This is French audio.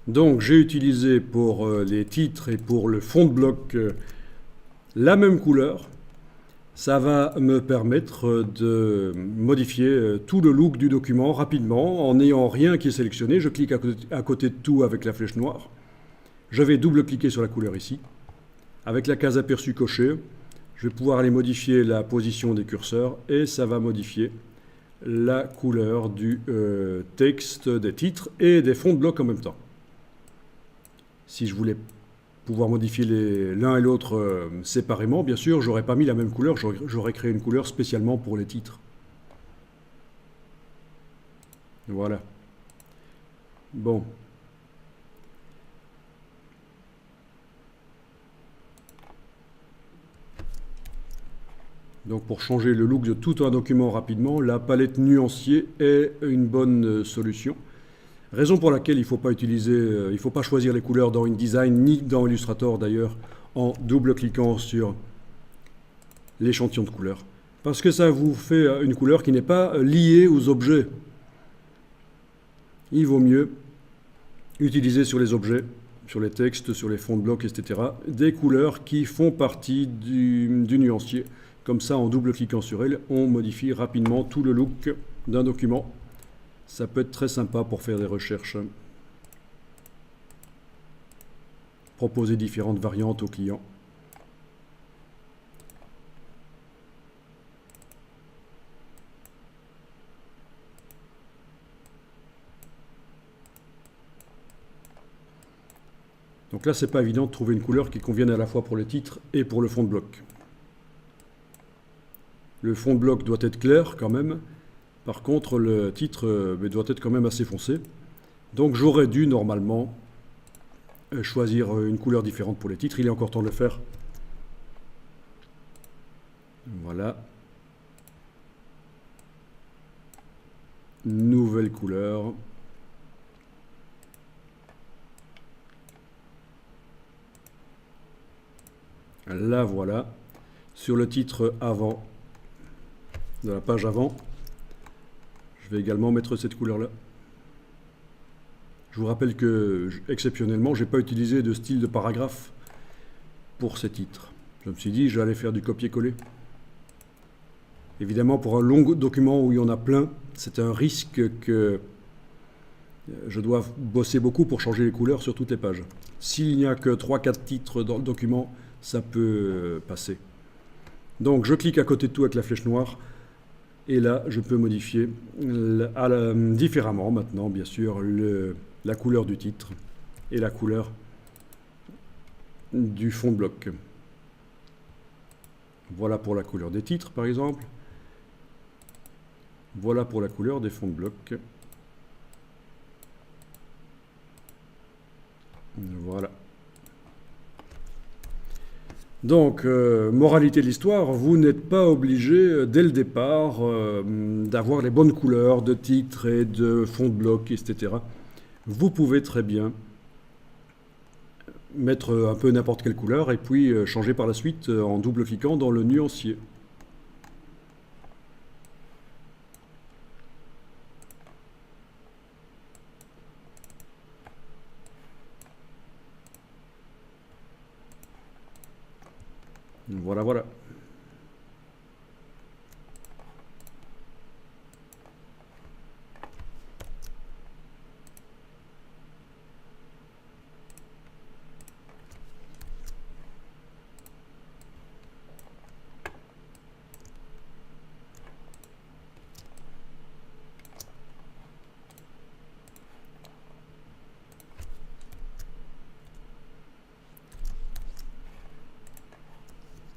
Donc j'ai utilisé pour les titres et pour le fond de bloc la même couleur. Ça va me permettre de modifier tout le look du document rapidement en n'ayant rien qui est sélectionné. Je clique à côté de tout avec la flèche noire. Je vais double-cliquer sur la couleur ici. Avec la case aperçu cochée, je vais pouvoir aller modifier la position des curseurs et ça va modifier la couleur du texte, des titres et des fonds de bloc en même temps. Si je voulais pouvoir modifier l'un et l'autre séparément, bien sûr, j'aurais pas mis la même couleur, j'aurais créé une couleur spécialement pour les titres. Voilà. Bon. Donc pour changer le look de tout un document rapidement, la palette nuancier est une bonne solution. Raison pour laquelle il ne faut pas choisir les couleurs dans InDesign ni dans Illustrator d'ailleurs en double-cliquant sur l'échantillon de couleurs. Parce que ça vous fait une couleur qui n'est pas liée aux objets. Il vaut mieux utiliser sur les objets, sur les textes, sur les fonds de bloc, etc., des couleurs qui font partie du nuancier. Comme ça, en double-cliquant sur elles, on modifie rapidement tout le look d'un document. Ça peut être très sympa pour faire des recherches. Proposer différentes variantes aux clients. Donc là, c'est pas évident de trouver une couleur qui convienne à la fois pour le titre et pour le fond de bloc. Le fond de bloc doit être clair quand même. Par contre, le titre doit être quand même assez foncé. Donc j'aurais dû normalement choisir une couleur différente pour les titres. Il est encore temps de le faire. Voilà. Nouvelle couleur. La voilà. Sur le titre avant, de la page avant, je vais également mettre cette couleur-là. Je vous rappelle que, exceptionnellement, je n'ai pas utilisé de style de paragraphe pour ces titres. Je me suis dit, j'allais faire du copier-coller. Évidemment, pour un long document où il y en a plein, c'est un risque que je dois bosser beaucoup pour changer les couleurs sur toutes les pages. S'il n'y a que 3-4 titres dans le document, ça peut passer. Donc, je clique à côté de tout avec la flèche noire. Et là, je peux modifier différemment maintenant, bien sûr, la couleur du titre et la couleur du fond de bloc. Voilà pour la couleur des titres, par exemple. Voilà pour la couleur des fonds de bloc. Voilà. Donc, moralité de l'histoire, vous n'êtes pas obligé dès le départ d'avoir les bonnes couleurs de titres et de fond de bloc, etc. Vous pouvez très bien mettre un peu n'importe quelle couleur et puis changer par la suite en double-cliquant dans le nuancier. Voilà, voilà.